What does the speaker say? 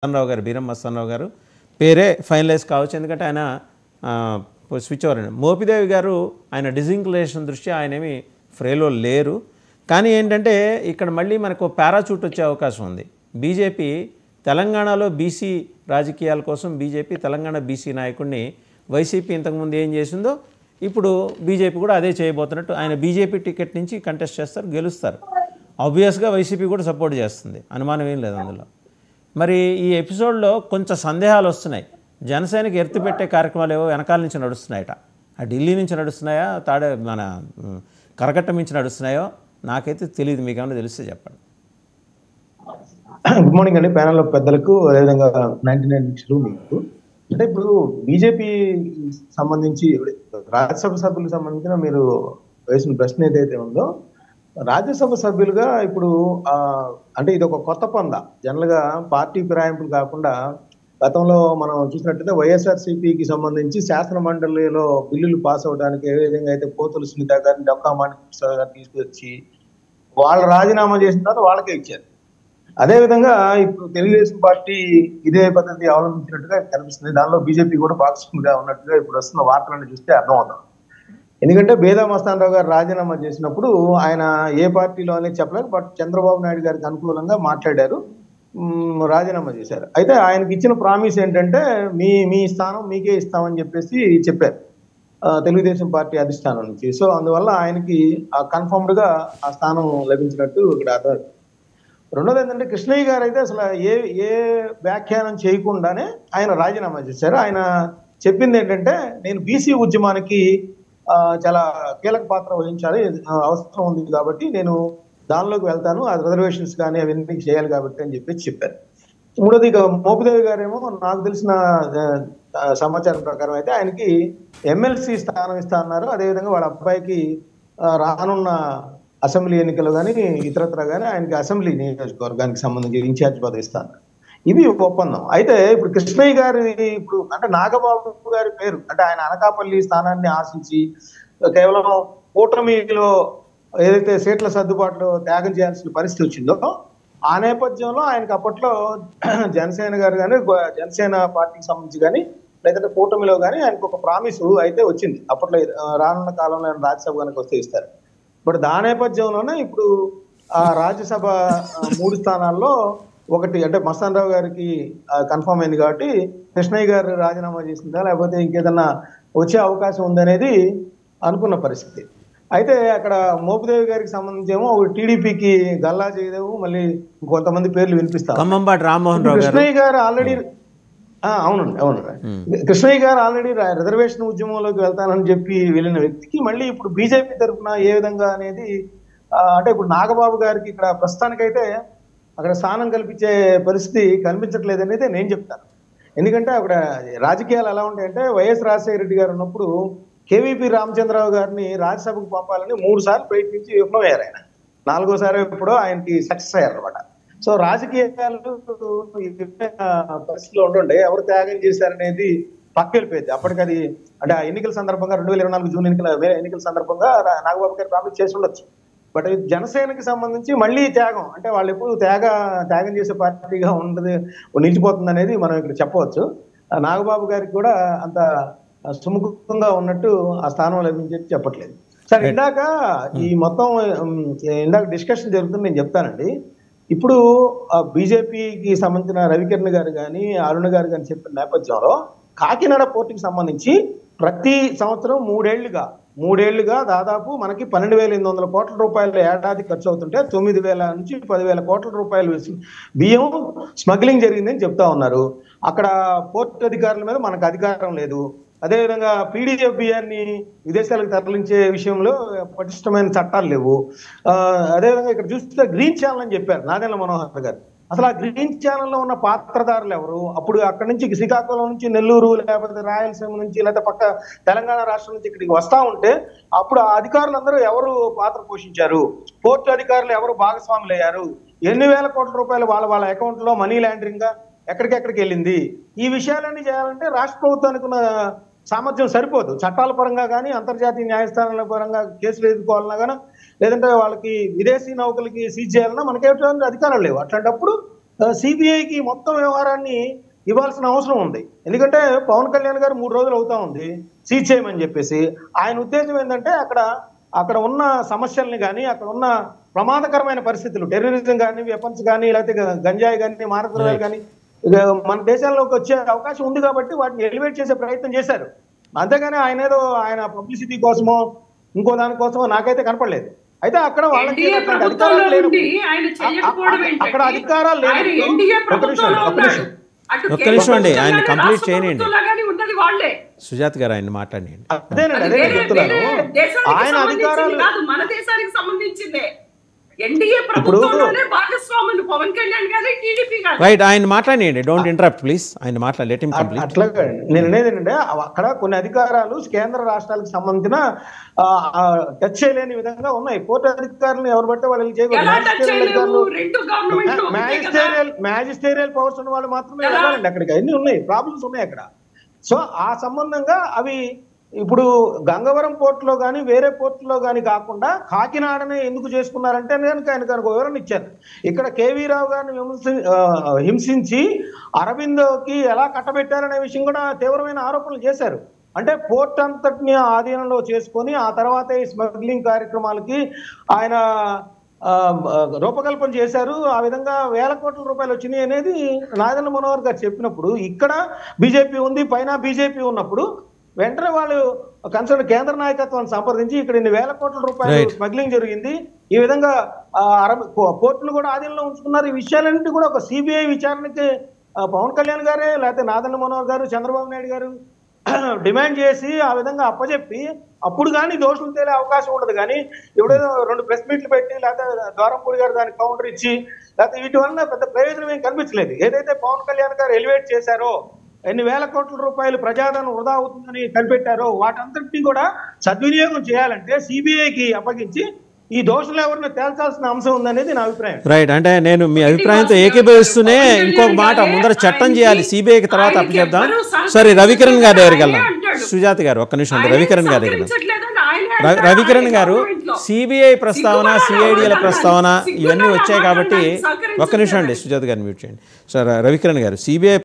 మస్తానరావు గారు, బీరం మస్తానరావు గారు పేరే ఫైనలైజ్ కావచ్చు. ఎందుకంటే ఆయన స్విచ్ ఓవర్ అండి. మోపిదేవి గారు ఆయన డిజింక్యులేషన్ దృష్ట్యా ఆయనేమి ఫ్రేలో లేరు. కానీ ఏంటంటే ఇక్కడ మళ్ళీ మనకు పారాచూట్ వచ్చే అవకాశం ఉంది. బీజేపీ తెలంగాణలో బీసీ రాజకీయాల కోసం బీజేపీ తెలంగాణ బీసీ నాయకుడిని వైసీపీ ఇంతకుముందు ఏం చేసిందో ఇప్పుడు బీజేపీ కూడా అదే చేయబోతున్నట్టు. ఆయన బీజేపీ టికెట్ నుంచి కంటెస్ట్ చేస్తారు, గెలుస్తారు. ఆబ్వియస్గా వైసీపీ కూడా సపోర్ట్ చేస్తుంది, అనుమానం ఏం లేదు అందులో. మరి ఈ ఎపిసోడ్లో కొంచెం సందేహాలు వస్తున్నాయి. జనసేనకి ఎత్తిపెట్టే కార్యక్రమాలు ఏవో వెనకాల నుంచి నడుస్తున్నాయట. ఆ ఢిల్లీ నుంచి నడుస్తున్నాయా, మన కరకట్ట నుంచి నడుస్తున్నాయో నాకైతే తెలియదు. మీకు ఏమైనా తెలిస్తే చెప్పండి. గుడ్ మార్నింగ్ అండి ప్యానల్ పెద్దలకు, అదేవిధంగా 99 నిమిషాలు మీకు. అంటే ఇప్పుడు బీజేపీ సంబంధించి రాజ్యసభ సభ్యులకు సంబంధించిన మీరు వేసిన ప్రశ్న ఏదైతే ఉందో, రాజ్యసభ సభ్యులుగా ఇప్పుడు అంటే ఇది ఒక కొత్త పంద. జనరల్ గా పార్టీ ఫిరాయింపులు కాకుండా గతంలో మనం చూసినట్టయితే వైఎస్ఆర్సీపీకి సంబంధించి శాసన మండలిలో బిల్లులు పాస్ అవడానికి ఏ విధంగా అయితే పోతుల సునీత గారిని, డొక్కా మాణిక్య గారిని తీసుకొచ్చి వాళ్ళు రాజీనామా చేసిన తర్వాత వాళ్ళకే ఇచ్చారు. అదేవిధంగా ఇప్పుడు తెలుగుదేశం పార్టీ ఇదే పద్ధతి అవలంబించినట్టుగా కనిపిస్తుంది. దానిలో బీజేపీ కూడా భాగస్వామిగా ఉన్నట్టుగా ఇప్పుడు వస్తున్న వార్తలను చూస్తే అర్థమవుతాం. ఎందుకంటే బేదా మస్తానరావు గారు రాజీనామా చేసినప్పుడు ఆయన ఏ పార్టీలో అనేది చెప్పలేక, బట్ చంద్రబాబు నాయుడు గారికి అనుకూలంగా మాట్లాడారు, రాజీనామా చేశారు. అయితే ఆయనకి ఇచ్చిన ప్రామిస్ ఏంటంటే మీ స్థానం మీకే ఇస్తామని చెప్పేసి చెప్పారు తెలుగుదేశం పార్టీ అధిష్టానం నుంచి. సో అందువల్ల ఆయనకి కన్ఫర్మ్డ్ గా ఆ స్థానం లభించినట్టు ఇక్కడ అర్థం. రెండోది ఏంటంటే కృష్ణయ్య గారు అయితే అసలు ఏ వ్యాఖ్యానం చేయకుండానే ఆయన రాజీనామా చేశారు. ఆయన చెప్పింది ఏంటంటే, నేను బీసీ ఉద్యమానికి చాలా కీలక పాత్ర వహించాలి, అవసరం ఉంది కాబట్టి నేను దానిలోకి వెళ్తాను, ఆ రిజర్వేషన్స్ కానీ అవన్నీ చేయాలి కాబట్టి అని చెప్పేసి చెప్పారు. మూడోది ఇక మోపిదేవి గారేమో నాకు తెలిసిన సమాచారం ప్రకారం అయితే ఆయనకి ఎమ్మెల్సీ స్థానం ఇస్తా అన్నారు. అదేవిధంగా వాళ్ళ అబ్బాయికి రానున్న అసెంబ్లీ ఎన్నికలు కానీ ఇతరత్ర కానీ ఆయనకి అసెంబ్లీ నియోజకవర్గానికి సంబంధించి ఇన్ఛార్జ్ పదవి ఇస్తాను. ఇవి ఒప్పందం. అయితే ఇప్పుడు కృష్ణయ్య గారి ఇప్పుడు అంటే నాగబాబు గారి పేరు అంటే ఆయన అనకాపల్లి స్థానాన్ని ఆశించి కేవలం కూటమిలో ఏదైతే సీట్ల సర్దుబాటులో త్యాగం చేయాల్సిన పరిస్థితి వచ్చిందో, ఆ నేపథ్యంలో ఆయనకు అప్పట్లో జనసేన గారు కానీ, జనసేన పార్టీకి సంబంధించి కానీ, లేదంటే కూటమిలో కానీ ఆయనకు ఒక ప్రామిస్ అయితే వచ్చింది. అప్పట్లో రానున్న కాలంలో ఆయన రాజ్యసభ కనుక వస్తే ఇస్తారు. బట్ దాని నేపథ్యంలోనే ఇప్పుడు ఆ రాజ్యసభ 3 స్థానాల్లో ఒకటి అంటే మస్తానరావు గారికి కన్ఫర్మ్ అయింది కాబట్టి కృష్ణయ్య గారు రాజీనామా చేసిందా లేకపోతే ఇంకేదన్నా వచ్చే అవకాశం ఉందనేది అనుకున్న పరిస్థితి. అయితే అక్కడ మోపిదేవి గారికి సంబంధించి ఏమో టీడీపీకి గల్లా చేయదేవు, మళ్ళీ కొంతమంది పేర్లు వినిపిస్తారు. కృష్ణయ్య గారు ఆల్రెడీ అవునండి. కృష్ణయ్య గారు ఆల్రెడీ రిజర్వేషన్ ఉద్యమంలోకి వెళ్తానని చెప్పి వెళ్ళిన వ్యక్తికి మళ్ళీ ఇప్పుడు బీజేపీ తరఫున ఏ విధంగా అనేది అంటే ఇప్పుడు నాగబాబు గారికి ఇక్కడ ప్రస్తుతానికైతే అక్కడ స్థానం కల్పించే పరిస్థితి కనిపించట్లేదు అనేది నేను చెప్తాను. ఎందుకంటే అక్కడ రాజకీయాలు ఎలా ఉంటాయంటే, వైఎస్ రాజశేఖర రెడ్డి గారు ఉన్నప్పుడు కేవీపీ రామచంద్రరావు గారిని రాజ్యసభకు పంపాలని 3 సార్లు ప్రయత్నించి విఫలమయ్యారు. ఆయన 4వసారి ఎప్పుడో ఆయనకి సక్సెస్ అయ్యారు అనమాట. సో రాజకీయాలు పరిస్థితిలో ఉంటుండే ఎవరు త్యాగం చేశారనేది పక్కెళ్ళిపోయింది. అప్పటికి అది అంటే ఆ ఎన్నికల సందర్భంగా 2024 జూన్ ఎన్నికల సందర్భంగా నాగబాబు గారు ప్రామిస్ చేసి ఉండొచ్చు. బట్ జనసేనకి సంబంధించి మళ్ళీ త్యాగం అంటే వాళ్ళు ఎప్పుడు త్యాగం చేసే పార్టీగా నిలిచిపోతుంది అనేది మనం ఇక్కడ చెప్పవచ్చు. నాగబాబు గారికి కూడా అంత సుముఖంగా ఉన్నట్టు ఆ స్థానం లభించేది చెప్పట్లేదు. సరే, ఈ మొత్తం ఇందాక డిస్కషన్ జరుగుతుంది నేను చెప్తానండి. ఇప్పుడు బీజేపీకి సంబంధించిన రవికిరణ్ గారు కానీ, అరుణ్ గారు కానీ చెప్పిన నేపథ్యంలో కాకినాడ పోర్టుకి సంబంధించి ప్రతి సంవత్సరం మూడేళ్లుగా దాదాపు మనకి 12,800 కోట్ల రూపాయలు ఏడాది ఖర్చు అవుతుంటే 9,000 నుంచి 10,000 కోట్ల రూపాయలు బియ్యం స్మగ్లింగ్ జరిగిందని చెప్తా ఉన్నారు. అక్కడ పోర్టు అధికారుల మీద మనకు అధికారం లేదు. అదేవిధంగా పీడీఎఫ్ బియ్యాన్ని విదేశాలకు తరలించే విషయంలో పటిష్టమైన చట్టాలు లేవు. అదేవిధంగా ఇక్కడ చూస్తే గ్రీన్ ఛానల్ అని చెప్పారు నాదెండ్ల మనోహర్ గారు. అసలు ఆ గ్రీన్ ఛానల్లో ఉన్న పాత్రదారులు ఎవరు? అప్పుడు అక్కడి నుంచి శ్రీకాకుళం నుంచి నెల్లూరు, లేకపోతే రాయలసీమ నుంచి, లేకపోతే పక్క తెలంగాణ రాష్ట్రం నుంచి ఇక్కడికి వస్తా ఉంటే అప్పుడు ఆ అధికారులందరూ ఎవరు పాత్ర పోషించారు? పోర్టు అధికారులు ఎవరు భాగస్వాములు అయ్యారు? ఎన్ని వేల కోట్ల రూపాయలు వాళ్ళ అకౌంట్ లో మనీ లాండరింగ్ గా ఎక్కడికెక్కడికి వెళ్ళింది? ఈ విషయాలన్నీ చేయాలంటే రాష్ట్ర ప్రభుత్వానికి ఉన్న సామర్థ్యం సరిపోదు. చట్టాల పరంగా కానీ, అంతర్జాతీయ న్యాయస్థానాల పరంగా కేసులు ఎదుర్కోవాలన్నా కానీ, లేదంటే వాళ్ళకి విదేశీ నౌకలకి సీజ్ చేయాలన్నా మనకేటువంటి అధికారాలు లేవు. అట్లాంటప్పుడు సిబిఐకి మొత్తం వ్యవహారాన్ని ఇవ్వాల్సిన అవసరం ఉంది. ఎందుకంటే పవన్ కళ్యాణ్ గారు 3 రోజులు అవుతా ఉంది సీజ్ చేయమని చెప్పేసి. ఆయన ఉద్దేశం ఏంటంటే అక్కడ ఉన్న సమస్యల్ని కానీ, అక్కడ ఉన్న ప్రమాదకరమైన పరిస్థితులు, టెర్రరిజం కానీ, వెపన్స్ కానీ, లేకపోతే గంజాయి కానీ, మారద్రవ్యాలు కానీ మన దేశాల్లోకి వచ్చే అవకాశం ఉంది కాబట్టి వాటిని ఎలివేట్ చేసే ప్రయత్నం చేశారు. అంతేగాని ఆయన పబ్లిసిటీ కోసమో ఇంకో దానికోసమో నాకైతే కనపడలేదు. అయితే అక్కడ వాళ్ళకి అధికారాలు లేనప్పుడు, అక్కడ అధికారాలు లేనప్పుడు ఒక్క నిమిషం అండి, ఆయన కంప్లీట్ చేయనండి. సుజాత గారు ఆయన మాట్లాడండి. అదేనండి, అదే చెప్తున్నాను. ఆయన అధికారాలు మన దేశానికి సంబంధించిందే. ఎన్డీఏ ప్రభుత్వంలోనే భాగస్వాములు పవన్ కళ్యాణ్ గారు, టీడీపీ గారు. రైట్, ఆయన మాట్లాడండి. Don't interrupt please. ఆయన మాట్లాడి లెట్ హిమ్ కంప్లీట్. అట్లాగే నేను అనేది ఏంటంటే అక్కడ కొన్ని అధికారాలు కేంద్ర రాష్ట్రాలకు సంబంధించిన టచ్ చేయలేని విధంగా ఉన్నాయి. కోర్టు అధికారులను ఎవరు పడితే వాళ్ళకి చేయకూడదు. మ్యాజిస్టేరియల్ పవర్స్ ఉన్న వాళ్ళు మాత్రమే వెళ్ళాలండి అక్కడికి. అన్ని ఉన్నాయి, ప్రాబ్లమ్స్ ఉన్నాయి అక్కడ. సో ఆ సంబంధంగా అవి ఇప్పుడు గంగవరం పోర్టులో కానీ వేరే పోర్టులో కానీ కాకుండా కాకినాడనే ఎందుకు చేసుకున్నారంటే ఆయనకు వివరణ ఇచ్చారు. ఇక్కడ కేవీ రావు గారిని హింసించి అరవిందోకి ఎలా కట్టబెట్టారనే విషయం కూడా తీవ్రమైన ఆరోపణలు చేశారు. అంటే పోర్ట్ అంతటిని ఆధీనంలో చేసుకొని ఆ తర్వాత ఈ స్మగ్లింగ్ కార్యక్రమాలకి ఆయన రూపకల్పన చేశారు. ఆ విధంగా వేల కోట్ల రూపాయలు వచ్చినాయి అనేది నాదెండ్ల మనోహర్ గారు చెప్పినప్పుడు, ఇక్కడ బీజేపీ ఉంది, పైన బీజేపీ ఉన్నప్పుడు వెంటనే వాళ్ళు కన్సర్న్ కేంద్ర నాయకత్వాన్ని సంప్రదించి ఇక్కడ ఇన్ని వేల కోట్ల రూపాయలు స్మగ్లింగ్ జరిగింది, ఈ విధంగా పోర్టులు కూడా ఆధీనంలో ఉంచుకున్నారు. ఈ విషయాలన్నింటి కూడా ఒక సిబిఐ విచారణకి పవన్ కళ్యాణ్ గారే లేకపోతే నాదెండ్ల మనోహర్ గారు, చంద్రబాబు నాయుడు గారు డిమాండ్ చేసి ఆ విధంగా అప్పచెప్పి అప్పుడు కానీ దోషులు తేలే అవకాశం ఉండదు. కానీ ఇప్పుడేదో 2 ప్రెస్ మీట్లు పెట్టి లేకపోతే ద్వారంపూడి గారు దానికి కౌంటర్ ఇచ్చి లేకపోతే వీటి వల్ల పెద్ద ప్రయోజనం ఏం కనిపించలేదు. ఏదైతే పవన్ కళ్యాణ్ గారు ఎలివేట్ చేశారో, ఎన్ని వేల కోట్ల రూపాయలు ప్రజాధనం వృధా అవుతుందని కనిపెట్టారో వాటంతటినీ కూడా సద్వినియోగం చేయాలంటే సిబిఐకి అప్పగించి ఈ దోషులు ఎవరిని తేల్చాల్సిన అంశం ఉందనేది నా అభిప్రాయం. రైట్, అంటే నేను మీ అభిప్రాయంతో ఏకీభవిస్తూనే ఇంకొక మాట, ముందర చట్టం చేయాలి సిబిఐకి, తర్వాత అప్పచెప్దాం. సరే, రవికిరణ్ గారి దగ్గరికి వెళ్దాం. సుజాత గారు ఒక్క నిమిషం, రవికిరణ్ గారి దగ్గర. రవికిరణ్ గారు, సిబిఐ ప్రస్తావన, సిఐడిల ప్రస్తావన ఇవన్నీ వచ్చాయి కాబట్టి ఒక్క నిమిషం అండి, సుజాత గారిని మ్యూట్ చేయండి. సార్ రవికిరణ్ గారు, సిబిఐ